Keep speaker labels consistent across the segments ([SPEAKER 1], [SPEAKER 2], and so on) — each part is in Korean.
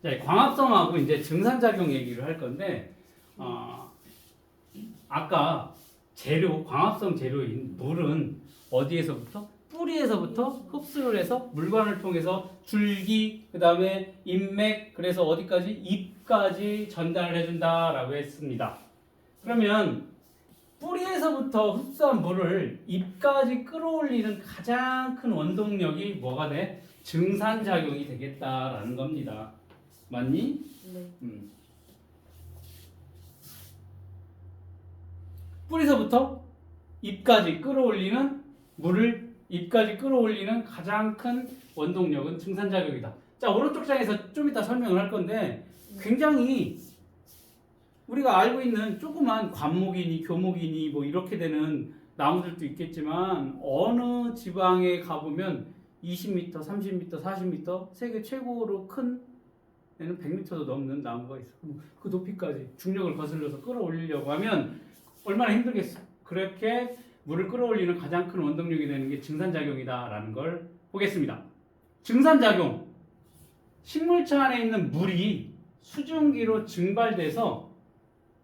[SPEAKER 1] 자, 광합성하고 이제 증산작용 얘기를 할 건데, 아까 재료, 광합성 재료인 물은 어디에서부터? 뿌리에서부터 흡수를 해서 물관을 통해서 줄기, 그 다음에 인맥, 그래서 어디까지? 잎까지 전달을 해준다라고 했습니다. 그러면 뿌리에서부터 흡수한 물을 잎까지 끌어올리는 가장 큰 원동력이 뭐가 돼? 증산작용이 되겠다라는 겁니다. 맞니?
[SPEAKER 2] 네.
[SPEAKER 1] 뿌리서부터 잎까지 끌어올리는 물을 잎까지 끌어올리는 가장 큰 원동력은 증산작용이다. 자, 오른쪽 장에서 좀 이따 설명을 할 건데 굉장히 우리가 알고 있는 조그만 관목이니 교목이니 뭐 이렇게 되는 나무들도 있겠지만 어느 지방에 가보면 20m, 30m, 40m 세계 최고로 큰 얘는 100m도 넘는 나무가 있어. 그 높이까지 중력을 거슬러서 끌어올리려고 하면 얼마나 힘들겠어. 그렇게 물을 끌어올리는 가장 큰 원동력이 되는 게 증산작용이다라는 걸 보겠습니다. 증산작용. 식물체 안에 있는 물이 수증기로 증발돼서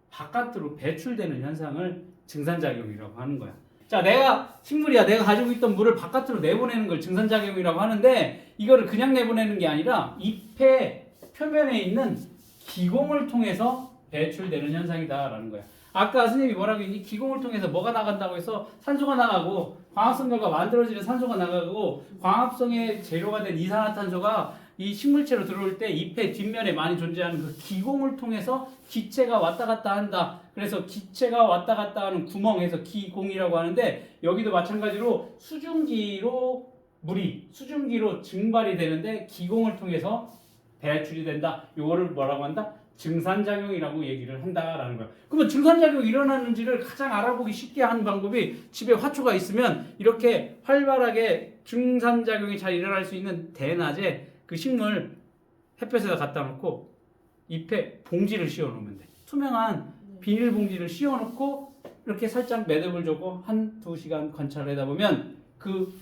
[SPEAKER 1] 바깥으로 배출되는 현상을 증산작용이라고 하는 거야. 자, 내가 식물이야. 내가 가지고 있던 물을 바깥으로 내보내는 걸 증산작용이라고 하는데 이거를 그냥 내보내는 게 아니라 잎의 표면에 있는 기공을 통해서 배출되는 현상이다라는 거야. 아까 선생님이 뭐라고 했니? 기공을 통해서 뭐가 나간다고 해서 산소가 나가고 광합성 결과 만들어지는 산소가 나가고 광합성의 재료가 된 이산화탄소가 이 식물체로 들어올 때 잎의 뒷면에 많이 존재하는 그 기공을 통해서 기체가 왔다 갔다 한다. 그래서 기체가 왔다 갔다 하는 구멍에서 기공이라고 하는데 여기도 마찬가지로 수증기로 물이 수증기로 증발이 되는데 기공을 통해서 배출이 된다. 요거를 뭐라고 한다? 증산작용이라고 얘기를 한다라는 거야. 그러면 증산작용이 일어나는지를 가장 알아보기 쉽게 하는 방법이 집에 화초가 있으면 이렇게 활발하게 증산작용이 잘 일어날 수 있는 대낮에 그 식물 햇볕에다 갖다 놓고 잎에 봉지를 씌워 놓으면 돼. 투명한 비닐봉지를 씌워 놓고 이렇게 살짝 매듭을 주고 1-2시간 관찰하다 보면 그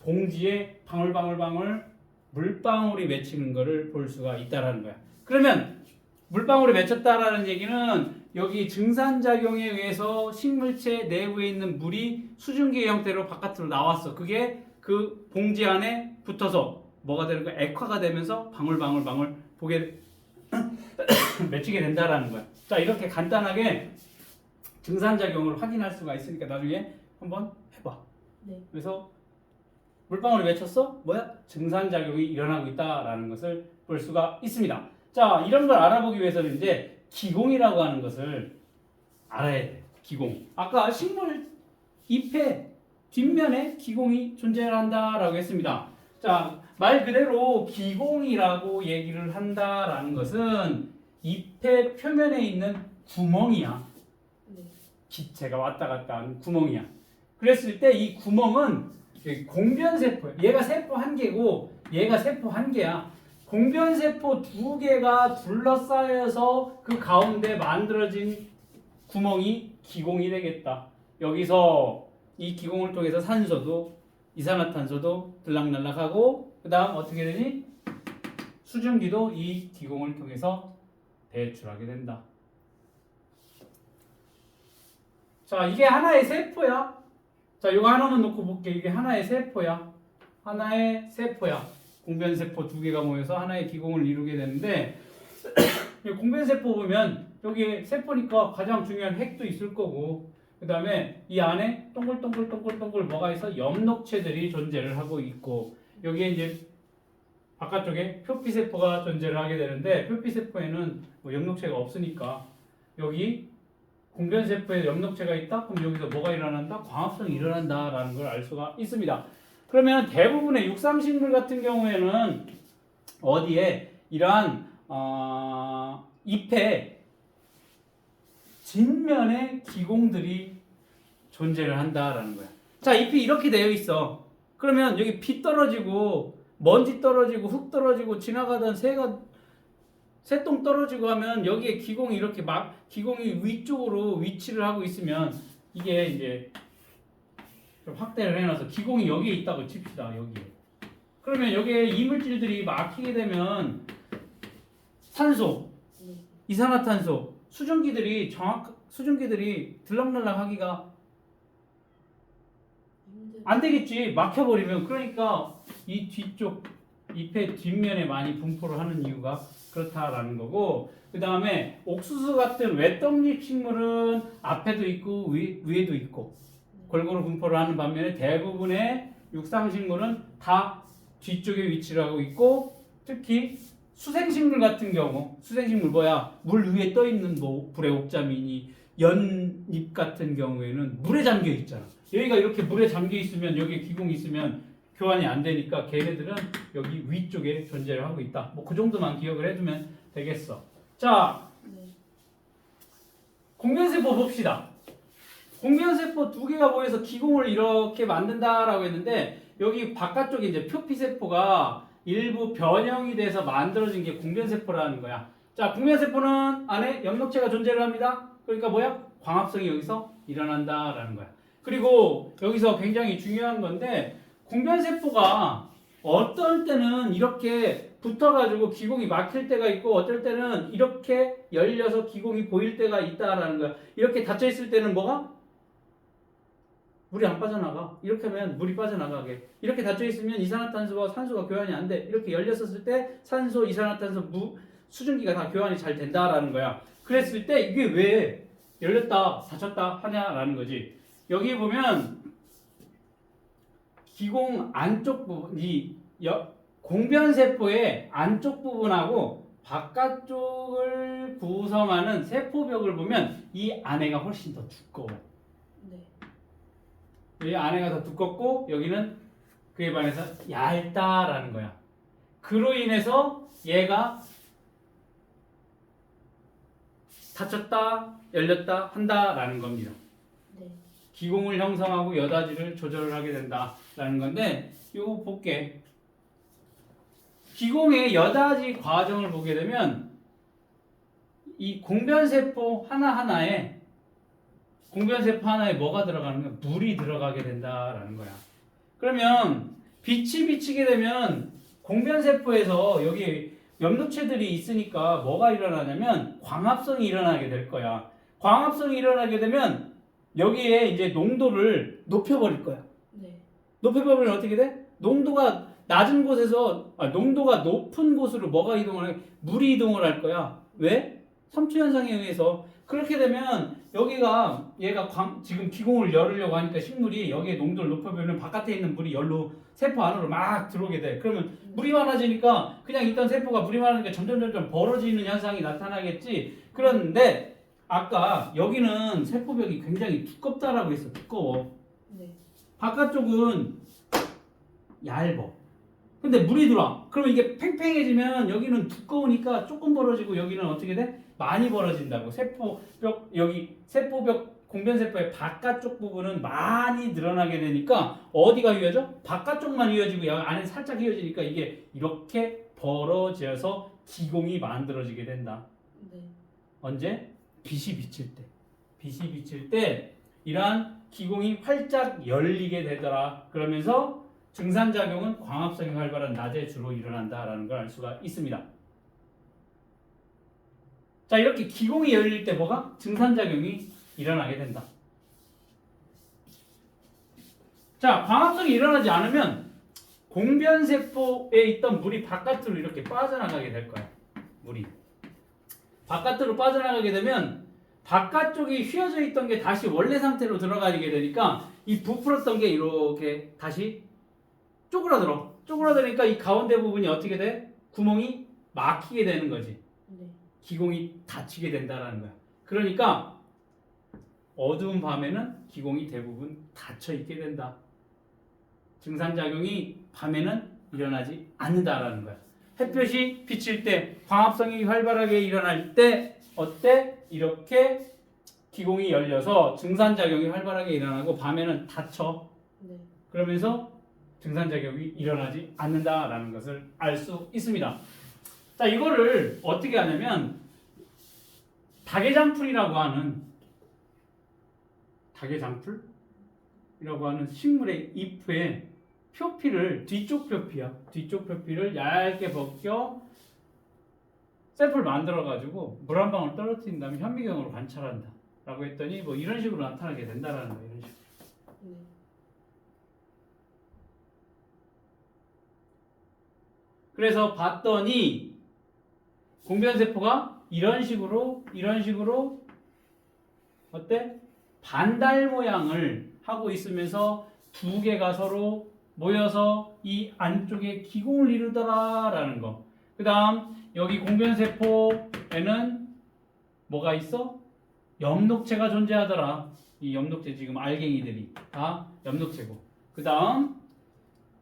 [SPEAKER 1] 봉지에 방울방울 물방울이 맺히는 것을 볼 수가 있다라는 거야. 그러면 물방울이 맺혔다라는 얘기는 여기 증산작용에 의해서 식물체 내부에 있는 물이 수증기 형태로 바깥으로 나왔어. 그게 그 봉지 안에 붙어서 뭐가 되는 거야? 액화가 되면서 방울방울 보게 맺히게 된다라는 거야. 자, 이렇게 간단하게 증산작용을 확인할 수가 있으니까 나중에 한번 해봐.
[SPEAKER 2] 네.
[SPEAKER 1] 그래서 물방울이 맺혔어? 뭐야? 증산작용이 일어나고 있다라는 것을 볼 수가 있습니다. 자, 이런 걸 알아보기 위해서는 이제 기공이라고 하는 것을 알아야 돼. 기공. 아까 식물 잎의 뒷면에 기공이 존재한다라고 했습니다. 자, 말 그대로 기공이라고 얘기를 한다라는 것은 잎의 표면에 있는 구멍이야.
[SPEAKER 2] 네.
[SPEAKER 1] 기체가 왔다 갔다 하는 구멍이야. 그랬을 때 이 구멍은 공변세포야. 얘가 세포 한 개고 얘가 세포 한 개야. 공변세포 두 개가 둘러싸여서 그 가운데 만들어진 구멍이 기공이 되겠다. 여기서 이 기공을 통해서 산소도 이산화탄소도 들락날락하고 그 다음 어떻게 되니? 수증기도 이 기공을 통해서 배출하게 된다. 자, 이게 하나의 세포야. 자, 이거 하나만 놓고 볼게. 이게 하나의 세포야. 하나의 세포야. 공변세포 두 개가 모여서 하나의 기공을 이루게 되는데 공변세포 보면 여기 세포니까 가장 중요한 핵도 있을 거고 그 다음에 이 안에 동글동글 뭐가 있어? 엽록체들이 존재를 하고 있고 여기에 이제 바깥쪽에 표피세포가 존재를 하게 되는데 표피세포에는 뭐 엽록체가 없으니까 여기 공변세포에 엽록체가 있다? 그럼 여기서 뭐가 일어난다? 광합성이 일어난다라는 걸 알 수가 있습니다. 그러면 대부분의 육상식물 같은 경우에는 어디에 이러한 잎에 뒷면에 기공들이 존재를 한다라는 거야. 자, 잎이 이렇게 되어 있어. 그러면 여기 비 떨어지고 먼지 떨어지고 흙 떨어지고 지나가던 새똥 떨어지고 하면 여기에 기공이 이렇게 막 기공이 위쪽으로 위치를 하고 있으면 이게 이제 좀 확대를 해놔서 기공이 여기에 있다고 칩시다. 여기에. 그러면 여기에 이물질들이 막히게 되면 산소,
[SPEAKER 2] 네.
[SPEAKER 1] 이산화탄소, 수증기들이 들락날락하기가
[SPEAKER 2] 힘들.
[SPEAKER 1] 안 되겠지. 막혀버리면. 그러니까 이 뒤쪽 잎의 뒷면에 많이 분포를 하는 이유가 그렇다라는 거고, 그 다음에 옥수수 같은 외떡잎 식물은 앞에도 있고 위에도 있고 골고루 분포를 하는 반면에 대부분의 육상식물은 다 뒤쪽에 위치를 하고 있고, 특히 수생식물 같은 경우, 수생식물 물 위에 떠 있는 뭐 불의 옥자미니 연잎 같은 경우에는 물에 잠겨 있잖아. 여기가 이렇게 물에 잠겨 있으면, 여기에 기공이 있으면 교환이 안 되니까 걔네들은 여기 위쪽에 존재를 하고 있다. 뭐 그 정도만 기억을 해두면 되겠어. 자,
[SPEAKER 2] 네.
[SPEAKER 1] 공변세포 봅시다. 공변세포 두 개가 모여서 기공을 이렇게 만든다라고 했는데, 여기 바깥쪽에 이제 표피세포가 일부 변형이 돼서 만들어진 게 공변세포라는 거야. 자, 공변세포는 안에 염록체가 존재를 합니다. 그러니까 뭐야? 광합성이 여기서 일어난다라는 거야. 그리고 여기서 굉장히 중요한 건데, 공변세포가 어떨 때는 이렇게 붙어가지고 기공이 막힐 때가 있고, 어떨 때는 이렇게 열려서 기공이 보일 때가 있다라는 거야. 이렇게 닫혀 있을 때는 뭐가? 물이 안 빠져나가. 이렇게 하면 물이 빠져나가게. 이렇게 닫혀 있으면 이산화탄소와 산소가 교환이 안 돼. 이렇게 열렸었을 때 산소, 이산화탄소, 수증기가 다 교환이 잘 된다라는 거야. 그랬을 때 이게 왜 열렸다, 닫혔다 하냐라는 거지. 여기 보면 기공 안쪽 부분, 공변세포의 안쪽 부분하고 바깥쪽을 구성하는 세포벽을 보면 이 안에가 훨씬 더 두꺼워.
[SPEAKER 2] 네.
[SPEAKER 1] 이 안에가 더 두껍고 여기는 그에 반해서 얇다라는 거야. 그로 인해서 얘가 닫혔다, 열렸다 한다라는 겁니다.
[SPEAKER 2] 네.
[SPEAKER 1] 기공을 형성하고 여다지를 조절을 하게 된다라는 건데, 이거 볼게. 기공의 여다지 과정을 보게 되면 이 공변세포 하나하나에 뭐가 들어가는 거야? 물이 들어가게 된다라는 거야. 그러면 빛이 비치게 되면 공변세포에서 여기 염록체들이 있으니까 뭐가 일어나냐면 광합성이 일어나게 될 거야. 광합성이 일어나게 되면 여기에 이제 농도를 높여버릴 거야.
[SPEAKER 2] 네.
[SPEAKER 1] 높여버리면 어떻게 돼? 농도가 낮은 곳에서 농도가 높은 곳으로 뭐가 이동을 해? 물이 이동을 할 거야. 왜? 삼투 현상에 의해서. 그렇게 되면 여기가 얘가 지금 기공을 열으려고 하니까 식물이 여기에 농도를 높여버리면 바깥에 있는 물이 열로 세포 안으로 막 들어오게 돼. 그러면 물이 많아지니까 그냥 있던 세포가 물이 많으니까 점점 벌어지는 현상이 나타나겠지. 그런데 아까 여기는 세포벽이 굉장히 두껍다라고 했어. 두꺼워.
[SPEAKER 2] 네.
[SPEAKER 1] 바깥쪽은 얇어. 근데 물이 들어와. 그러면 이게 팽팽해지면 여기는 두꺼우니까 조금 벌어지고 여기는 어떻게 돼? 많이 벌어진다고. 세포벽, 여기 세포벽, 공변세포의 바깥쪽 부분은 많이 늘어나게 되니까 어디가 휘어져? 바깥쪽만 휘어지고 여기 안에 살짝 휘어지니까 이게 이렇게 벌어져서 기공이 만들어지게 된다.
[SPEAKER 2] 네.
[SPEAKER 1] 언제? 빛이 비칠 때. 빛이 비칠 때 이러한 기공이 활짝 열리게 되더라. 그러면서 증산작용은 광합성이 활발한 낮에 주로 일어난다라는 걸 알 수가 있습니다. 자, 이렇게 기공이 열릴 때 뭐가? 증산작용이 일어나게 된다. 자, 광합성이 일어나지 않으면 공변세포에 있던 물이 바깥으로 이렇게 빠져나가게 될 거야. 물이. 바깥으로 빠져나가게 되면 바깥쪽이 휘어져 있던 게 다시 원래 상태로 들어가게 되니까 이 부풀었던 게 이렇게 다시 쪼그라들어. 쪼그라드니까 이 가운데 부분이 어떻게 돼? 구멍이 막히게 되는 거지.
[SPEAKER 2] 네.
[SPEAKER 1] 기공이 닫히게 된다라는 거야. 그러니까 어두운 밤에는 기공이 대부분 닫혀 있게 된다. 증산작용이 밤에는 일어나지 않는다라는 거야. 햇볕이 비칠 때, 광합성이 활발하게 일어날 때 어때? 이렇게 기공이 열려서 증산작용이 활발하게 일어나고 밤에는 닫혀.
[SPEAKER 2] 네.
[SPEAKER 1] 그러면서 증산작용이 일어나지 않는다라는 것을 알 수 있습니다. 자, 이거를 어떻게 하냐면 다계장풀이라고 하는 식물의 잎에 표피를 뒤쪽 표피를 얇게 벗겨 샘플 만들어가지고 물 한 방울 떨어뜨린 다음에 현미경으로 관찰한다. 라고 했더니 뭐 이런 식으로 나타나게 된다라는 거예요. 이런 식으로.
[SPEAKER 2] 네.
[SPEAKER 1] 그래서 봤더니 공변세포가 이런 식으로 어때? 반달 모양을 하고 있으면서 두 개가 서로 모여서 이 안쪽에 기공을 이루더라라는 거. 그 다음 여기 공변세포에는 뭐가 있어? 엽록체가 존재하더라. 이 엽록체 지금 알갱이들이 다 엽록체고. 그 다음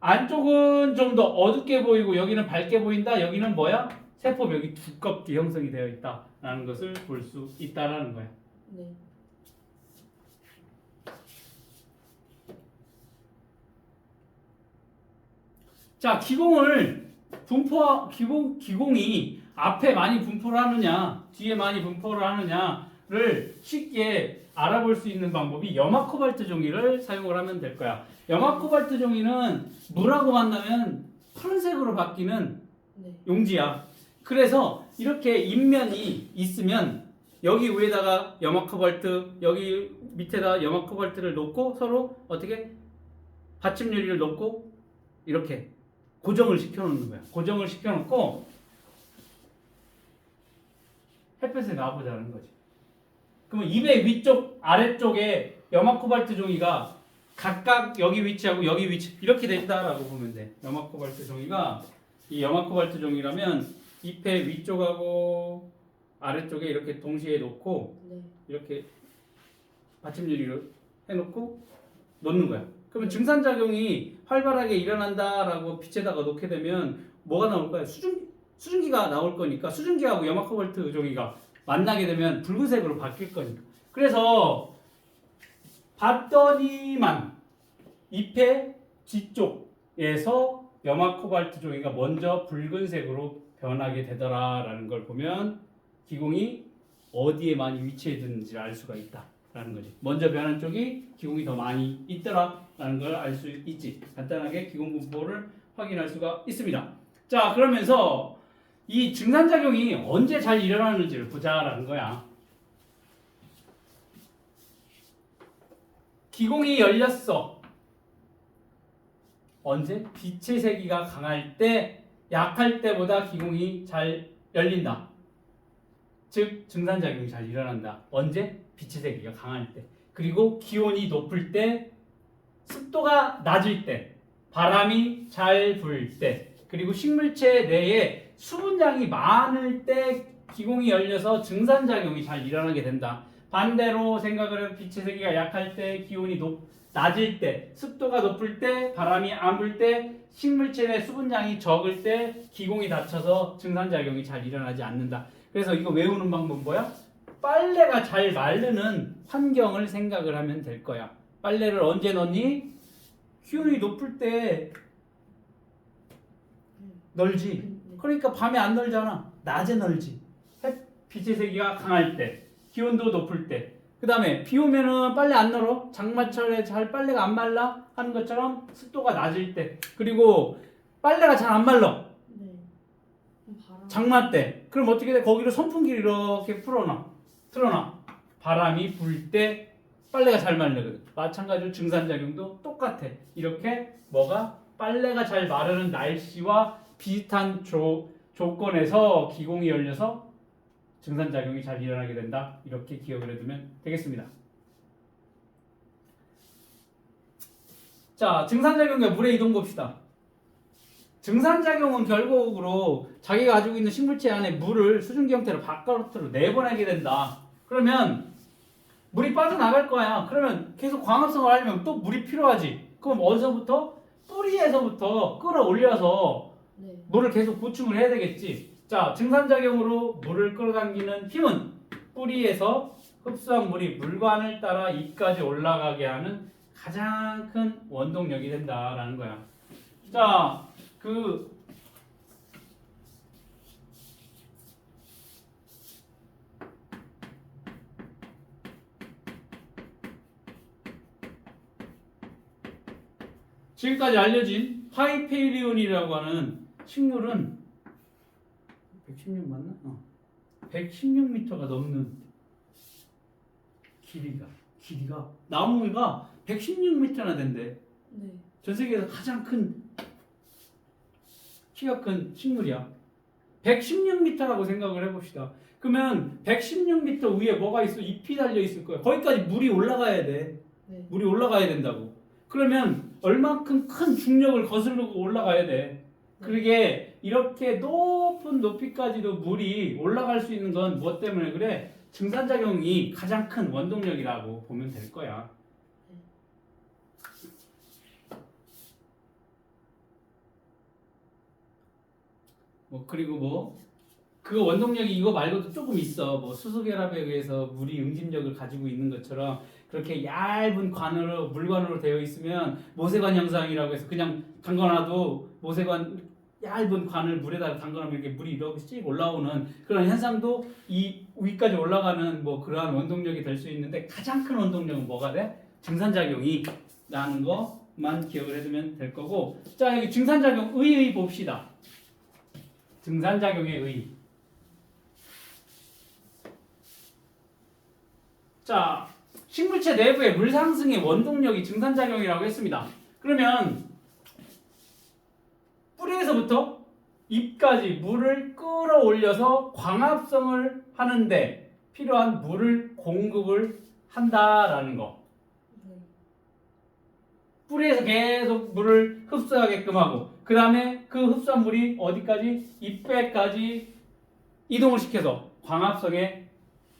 [SPEAKER 1] 안쪽은 좀 더 어둡게 보이고 여기는 밝게 보인다. 여기는 뭐야? 세포벽이 두껍게 형성이 되어 있다라는 것을 볼 수 있다라는 거야.
[SPEAKER 2] 네.
[SPEAKER 1] 자, 기공이 앞에 많이 분포를 하느냐, 뒤에 많이 분포를 하느냐를 쉽게 알아볼 수 있는 방법이 염화코발트 종이를 사용을 하면 될 거야. 염화코발트 종이는 물하고 만나면 푸른색으로 바뀌는
[SPEAKER 2] 네.
[SPEAKER 1] 용지야. 그래서 이렇게 입면이 있으면 여기 위에다가 염화코발트, 여기 밑에다 염화코발트를 놓고 서로 어떻게 받침 유리를 놓고 이렇게 고정을 시켜놓는 거야. 고정을 시켜놓고 햇볕에 놔보자는 거지. 그러면 입의 위쪽, 아래쪽에 염화코발트 종이가 각각 여기 위치하고 여기 위치 이렇게 된다라고 보면 돼. 염화코발트 종이가 이 염화코발트 종이라면 잎의 위쪽하고 아래쪽에 이렇게 동시에 놓고
[SPEAKER 2] 네.
[SPEAKER 1] 이렇게 받침 유리를 해놓고 놓는 거야. 그러면 증산작용이 활발하게 일어난다라고 빛에다가 놓게 되면 뭐가 나올 거야? 수증기가 나올 거니까 수증기하고 염화코발트 종이가 만나게 되면 붉은색으로 바뀔 거니까. 그래서 봤더니만 잎의 뒤쪽에서 염화코발트 종이가 먼저 붉은색으로 변하게 되더라라는 걸 보면 기공이 어디에 많이 위치해 있는지를 알 수가 있다라는 거지. 먼저 변한 쪽이 기공이 더 많이 있더라라는 걸 알 수 있지. 간단하게 기공 분포를 확인할 수가 있습니다. 자, 그러면서 이 증산작용이 언제 잘 일어나는지를 보자라는 거야. 기공이 열렸어. 언제? 빛의 세기가 강할 때, 약할 때보다 기공이 잘 열린다. 즉 증산작용이 잘 일어난다. 언제? 빛의 세기가 강할 때. 그리고 기온이 높을 때, 습도가 낮을 때, 바람이 잘 불 때, 그리고 식물체 내에 수분량이 많을 때 기공이 열려서 증산작용이 잘 일어나게 된다. 반대로 생각을 하면 빛의 세기가 약할 때, 기온이 낮을 때, 습도가 높을 때, 바람이 안 불 때, 식물체 내 수분량이 적을 때 기공이 닫혀서 증산작용이 잘 일어나지 않는다. 그래서 이거 외우는 방법은 뭐야? 빨래가 잘 마르는 환경을 생각을 하면 될 거야. 빨래를 언제 넣니? 기온이 높을 때 널지. 그러니까 밤에 안 널잖아. 낮에 널지. 빛의 세기가 강할 때, 기온도 높을 때. 그 다음에 비 오면은 빨래 안 널어. 장마철에 잘 빨래가 안 말라 하는 것처럼 습도가 낮을 때. 그리고 빨래가 잘 안 말라.
[SPEAKER 2] 네. 바람.
[SPEAKER 1] 장마 때. 그럼 어떻게 돼? 거기로 선풍기를 이렇게 틀어놔. 바람이 불 때 빨래가 잘 말르거든. 마찬가지로 증산작용도 똑같아. 이렇게 뭐가 빨래가 잘 마르는 날씨와 비슷한 조건에서 기공이 열려서 증산작용이 잘 일어나게 된다. 이렇게 기억을 해두면 되겠습니다. 자, 증산작용과 물의 이동 봅시다. 증산작용은 결국으로 자기가 가지고 있는 식물체 안에 물을 수증기 형태로 바깥으로 내보내게 된다. 그러면 물이 빠져나갈 거야. 그러면 계속 광합성을 하려면 또 물이 필요하지. 그럼 어디서부터? 뿌리에서부터 끌어올려서
[SPEAKER 2] 네.
[SPEAKER 1] 물을 계속 보충을 해야 되겠지. 자, 증산작용으로 물을 끌어당기는 힘은 뿌리에서 흡수한 물이 물관을 따라 잎까지 올라가게 하는 가장 큰 원동력이 된다라는 거야. 자, 지금까지 알려진 하이페리온이라고 하는 식물은 116 맞나? 116m가 넘는 길이가 나무가 116m나 된대.
[SPEAKER 2] 네.
[SPEAKER 1] 전 세계에서 가장 큰 키가 큰 식물이야. 116m라고 생각을 해봅시다. 그러면 116m 위에 뭐가 있어? 잎이 달려 있을 거야. 거기까지 물이 올라가야 돼.
[SPEAKER 2] 네.
[SPEAKER 1] 물이 올라가야 된다고. 그러면 얼만큼 큰 중력을 거스르고 올라가야 돼. 그러게 이렇게 높은 높이까지도 물이 올라갈 수 있는 건 무엇 때문에 그래? 증산작용이 가장 큰 원동력이라고 보면 될 거야. 그리고 그 원동력이 이거 말고도 조금 있어. 수소결합에 의해서 물이 응집력을 가지고 있는 것처럼 그렇게 얇은 관으로 물관으로 되어 있으면 모세관 현상이라고 해서 그냥 담가놔도 모세관 얇은 관을 물에다가 담가놓으면 이렇게 물이 이렇게 씩 올라오는 그런 현상도 이 위까지 올라가는 그러한 원동력이 될 수 있는데 가장 큰 원동력은 뭐가 돼? 증산작용이라는 것만 기억을 해두면 될 거고. 자, 여기 증산작용 의 봅시다. 증산작용의 의. 자, 식물체 내부의 물 상승의 원동력이 증산작용이라고 했습니다. 그러면 뿌리에서부터 잎까지 물을 끌어올려서 광합성을 하는데 필요한 물을 공급을 한다라는 거. 뿌리에서 계속 물을 흡수하게끔 하고 그 다음에 그 흡수한 물이 어디까지? 잎배까지 이동을 시켜서 광합성에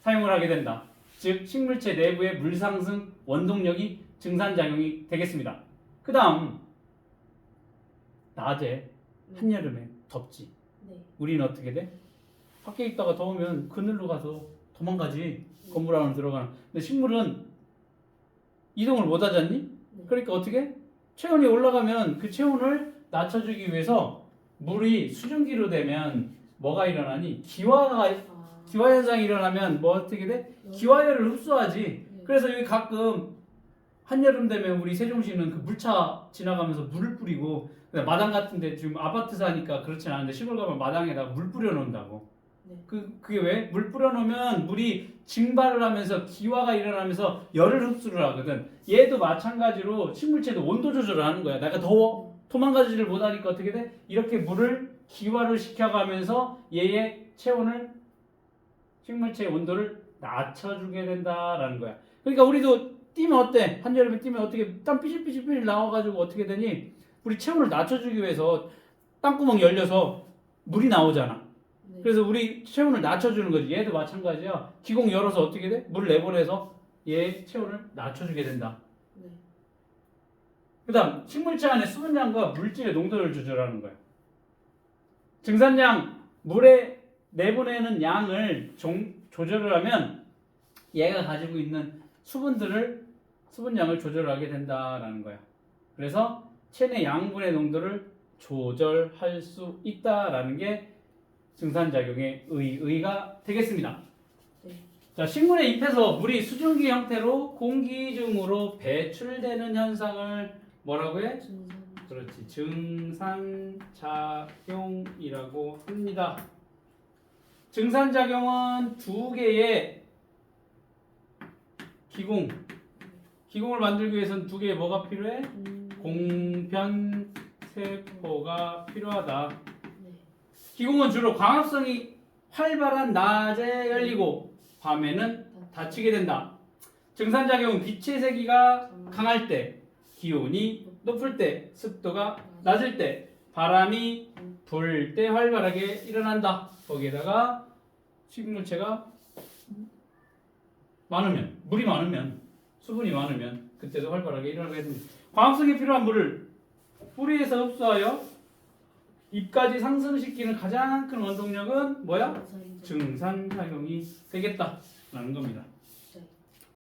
[SPEAKER 1] 사용을 하게 된다. 즉 식물체 내부의 물 상승 원동력이 증산작용이 되겠습니다. 그 다음 낮에 한여름에 덥지.
[SPEAKER 2] 네.
[SPEAKER 1] 우리는 어떻게 돼? 밖에 있다가 더우면 그늘로 가서 도망가지. 건물 안으로 들어가는. 근데 식물은 이동을 못 하지 않니?
[SPEAKER 2] 네.
[SPEAKER 1] 그러니까 어떻게? 체온이 올라가면 그 체온을 낮춰주기 위해서 물이 수증기로 되면 뭐가 일어나니? 기화 현상이 일어나면 어떻게 돼? 기화열을 흡수하지.
[SPEAKER 2] 네.
[SPEAKER 1] 그래서 여기 가끔 한여름 되면 우리 세종시는 그 물차 지나가면서 물을 뿌리고 마당 같은데 지금 아파트 사니까 그렇진 않은데 시골 가면 마당에다가 물 뿌려 놓는다고.
[SPEAKER 2] 네.
[SPEAKER 1] 그게 왜? 물 뿌려 놓으면 물이 증발을 하면서 기화가 일어나면서 열을 흡수를 하거든. 얘도 마찬가지로 식물체도 온도 조절을 하는 거야. 내가 더워 도망가지를 못하니까 어떻게 돼? 이렇게 물을 기화를 시켜가면서 얘의 체온을 식물체의 온도를 낮춰주게 된다라는 거야. 그러니까 우리도 뛰면 어때? 한여름에 뛰면 어떻게 땀 삐질삐질 나와가지고 어떻게 되니? 우리 체온을 낮춰주기 위해서 땅구멍 열려서 물이 나오잖아.
[SPEAKER 2] 네.
[SPEAKER 1] 그래서 우리 체온을 낮춰주는 거지. 얘도 마찬가지야. 기공 열어서 어떻게 돼? 물을 내보내서 얘 체온을 낮춰주게 된다.
[SPEAKER 2] 네.
[SPEAKER 1] 그 다음 식물체 안에 수분량과 물질의 농도를 조절하는 거야. 증산량, 물에 내보내는 양을 조절을 하면 얘가 가지고 있는 수분량을 조절하게 된다라는 거야. 그래서 체내 양분의 농도를 조절할 수 있다라는 게 증산작용의 의가 되겠습니다.
[SPEAKER 2] 네.
[SPEAKER 1] 자, 식물의 잎에서 물이 수증기 형태로 공기 중으로 배출되는 현상을 뭐라고 해? 그렇지, 증산작용이라고 합니다. 증산작용은 두 개의 기공을 만들기 위해서는 두 개의 뭐가 필요해? 공변세포가 필요하다.
[SPEAKER 2] 네.
[SPEAKER 1] 기공은 주로 광합성이 활발한 낮에 열리고 밤에는 닫히게 된다. 증산작용은 빛의 세기가 강할 때, 기온이 높을 때, 습도가 낮을 때, 바람이 불 때 활발하게 일어난다. 거기에다가 식물체가 많으면, 물이 많으면, 수분이 많으면 그때도 활발하게 일어나게 됩니다. 광합성에 필요한 물을 뿌리에서 흡수하여 잎까지 상승시키는 가장 큰 원동력은 뭐야? 증산작용이 되겠다라는 겁니다.